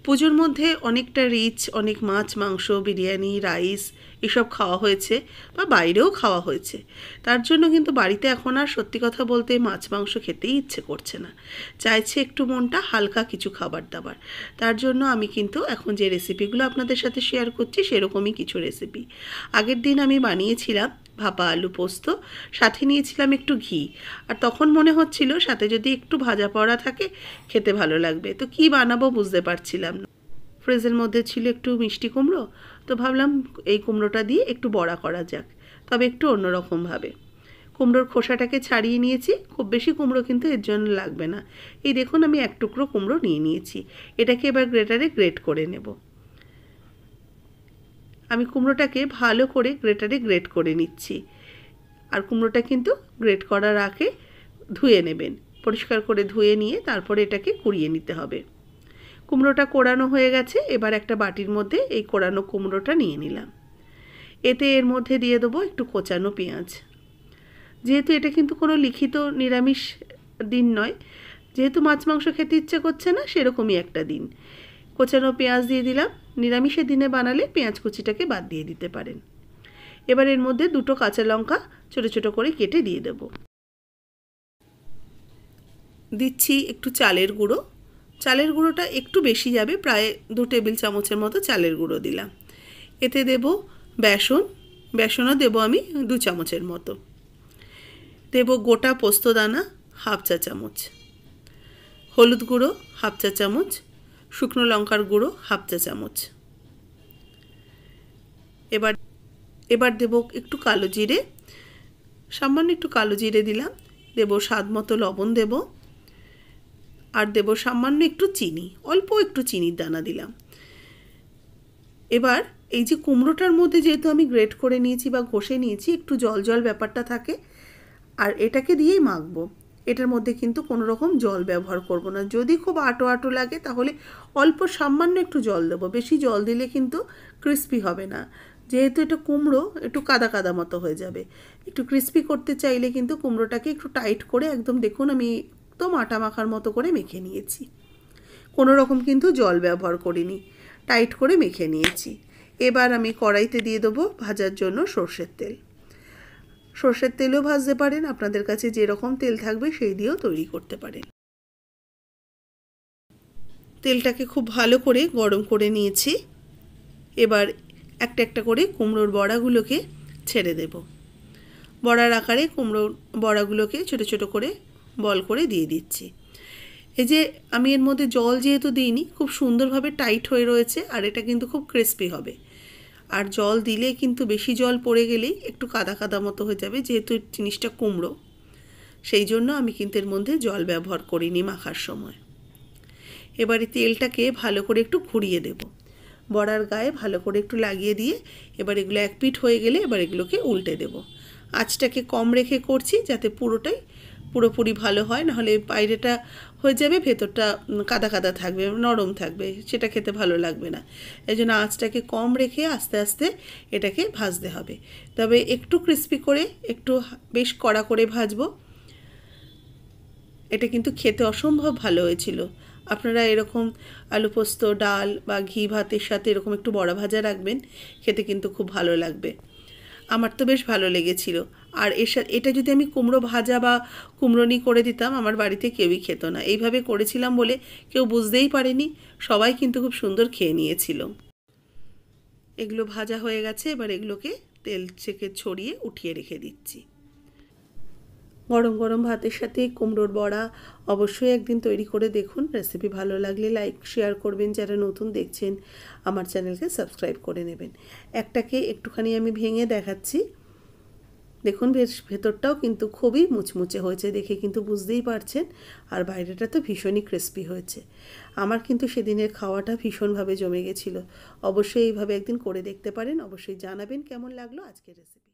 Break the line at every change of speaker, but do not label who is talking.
পুজোর মধ্যে অনেকটা রিচ, অনেক মাছ মাংস বিরিয়ানি রাইস এসব খাওয়া হয়েছে বা বাইরেও খাওয়া হয়েছে। তার জন্য কিন্তু বাড়িতে এখন আর সত্যি কথা বলতে মাছ মাংস খেতেই ইচ্ছে করছে না, চাইছে একটু মনটা হালকা কিছু খাবার দাবার। তার জন্য আমি কিন্তু এখন যে রেসিপিগুলো আপনাদের সাথে শেয়ার করছি সেরকমই কিছু রেসিপি। আগের দিন আমি বানিয়েছিলাম ভাপা আলু পোস্ত, সাথে নিয়েছিলাম একটু ঘি, আর তখন মনে হচ্ছিল সাথে যদি একটু ভাজা পোড়া থাকে খেতে ভালো লাগবে। তো কি বানাবো বুঝতে পারছিলাম না। ফ্রিজের মধ্যে ছিল একটু মিষ্টি কুমড়ো, তো ভাবলাম এই কুমড়োটা দিয়ে একটু বড়া করা যাক, তবে একটু অন্যরকমভাবে। কুমড়োর খোসাটাকে ছাড়িয়ে নিয়েছি, খুব বেশি কুমড়ো কিন্তু এর জন্য লাগবে না। এই দেখুন আমি এক টুকরো কুমড়ো নিয়ে নিয়েছি, এটাকে এবার গ্রেটারে গ্রেট করে নেব। আমি কুমড়োটাকে ভালো করে গ্রেটারে গ্রেট করে নিচ্ছি। আর কুমড়োটা কিন্তু গ্রেট করার আগে ধুয়ে নেবেন, পরিষ্কার করে ধুয়ে নিয়ে তারপরে এটাকে কুড়িয়ে নিতে হবে। কুমড়োটা কোড়ানো হয়ে গেছে, এবার একটা বাটির মধ্যে এই কোড়ানো কুমড়োটা নিয়ে নিলাম। এতে এর মধ্যে দিয়ে দেবো একটু কোচানো পেঁয়াজ। যেহেতু এটা কিন্তু কোনো লিখিত নিরামিষ দিন নয়, যেহেতু মাছ মাংস খেতে ইচ্ছে করছে না সেরকমই একটা দিন, কোচানো পেঁয়াজ দিয়ে দিলাম। নিরামিষের দিনে বানালে পেঁয়াজ কুচিটাকে বাদ দিয়ে দিতে পারেন। এবার এর মধ্যে দুটো কাঁচা লঙ্কা ছোটো ছোটো করে কেটে দিয়ে দেব। দিচ্ছি একটু চালের গুঁড়ো। চালের গুঁড়োটা একটু বেশি যাবে, প্রায় 2 টেবিল চামচের মতো চালের গুঁড়ো দিলাম। এতে দেব বেসন, বেসনও দেব আমি 2 চামচের মতো। দেব গোটা পোস্তদানা 1/2 চা চামচ, হলুদ গুঁড়ো 1/2 চা চামচ, শুকনো লঙ্কার গুঁড়ো 1/2 চা চামচ। এবার দেব একটু কালো জিরে, সামান্য একটু কালো জিরে দিলাম। দেব স্বাদ মতো লবণ দেব, আর দেব সামান্য একটু চিনি, অল্প একটু চিনির দানা দিলাম। এবার এই যে কুমড়োটার মধ্যে যেহেতু আমি গ্রেট করে নিয়েছি বা ঘষে নিয়েছি, একটু জল জল ব্যাপারটা থাকে, আর এটাকে দিয়েই মাখবো। এটার মধ্যে কিন্তু কোনো রকম জল ব্যবহার করব না। যদি খুব আটো আটো লাগে তাহলে অল্প সামান্য একটু জল দেবো, বেশি জল দিলে কিন্তু ক্রিস্পি হবে না। যেহেতু এটা কুমড়ো একটু কাদা কাদা মতো হয়ে যাবে। একটু ক্রিস্পি করতে চাইলে কিন্তু কুমড়োটাকে একটু টাইট করে একদম দেখুন আমি একদম আটা মাখার মতো করে মেখে নিয়েছি, কোনো রকম কিন্তু জল ব্যবহার করিনি, টাইট করে মেখে নিয়েছি। এবার আমি কড়াইতে দিয়ে দেবো ভাজার জন্য সর্ষের তেল। সর্ষের তেলও ভাজতে পারেন, আপনাদের কাছে যেরকম তেল থাকবে সেই দিয়েও তৈরি করতে পারেন। তেলটাকে খুব ভালো করে গরম করে নিয়েছি। এবার একটা একটা করে কুমড়োর বড়াগুলোকে ছেড়ে দেব। বড়ার আকারে কুমড়োর বড়াগুলোকে ছোটো ছোটো করে বল করে দিয়ে দিচ্ছি। এই যে আমি এর মধ্যে জল যেহেতু দিইনি, খুব সুন্দরভাবে টাইট হয়ে রয়েছে, আর এটা কিন্তু খুব ক্রিস্পি হবে। আর জল দিলে কিন্তু বেশি জল পড়ে গেলেই একটু কাদা কাদা মতো হয়ে যাবে, যেহেতু জিনিসটা কুমড়ো, সেই জন্য আমি কিন্তু এর মধ্যে জল ব্যবহার করিনি মাখার সময়। এবারে তেলটাকে ভালো করে একটু ঘুরিয়ে দেব, বড়ার গায়ে ভালো করে একটু লাগিয়ে দিয়ে এবার এগুলো এক পিঠ হয়ে গেলে এবার এগুলোকে উল্টে দেব। আঁচটাকে কম রেখে করছি যাতে পুরোপুরি ভালো হয়, নাহলে বাইরেটা হয়ে যাবে, ভেতরটা কাদা কাদা থাকবে, নরম থাকবে, সেটা খেতে ভালো লাগবে না। এই জন্য আঁচটাকে কম রেখে আস্তে আস্তে এটাকে ভাজতে হবে। তবে একটু ক্রিস্পি করে, একটু বেশ কড়া করে ভাজবো। এটা কিন্তু খেতে অসম্ভব ভালো হয়েছিল। আপনারা এরকম আলু পোস্ত ডাল বা ঘি ভাতের সাথে এরকম একটু বড়া ভাজা রাখবেন, খেতে কিন্তু খুব ভালো লাগবে। আমার তো বেশ ভালো লেগেছিল। আর এটা যদি আমি কুমড়ো ভাজা বা কুমড়োনি করে দিতাম, আমার বাড়িতে কেউই খেত না। এইভাবে করেছিলাম বলে কেউ বুঝতেই পারেনি, সবাই কিন্তু খুব সুন্দর খেয়ে নিয়েছিল। এগুলো ভাজা হয়ে গেছে, এবার এগুলোকে তেল থেকে ছড়িয়ে উঠিয়ে রেখে দিচ্ছি। গরম গরম ভাতের সাথে কুমড়োর বড়া অবশ্যই একদিন তৈরি করে দেখুন। রেসিপি ভালো লাগলে লাইক শেয়ার করবেন, যারা নতুন দেখছেন আমার চ্যানেলকে সাবস্ক্রাইব করে নেবেন। একটাকে একটুখানি আমি ভেঙে দেখাচ্ছি, দেখুন বেশ ভেতরটাও কিন্তু খুবই মুচমুচে হয়েছে, দেখে কিন্তু বুঝতেই পারছেন। আর বাইরেটা তো ভীষণই ক্রিস্পি হয়েছে। আমার কিন্তু সেদিনের খাওয়াটা ভীষণভাবে জমে গেছিলো। অবশ্যই এইভাবে একদিন করে দেখতে পারেন, অবশ্যই জানাবেন কেমন লাগলো আজকের রেসিপি।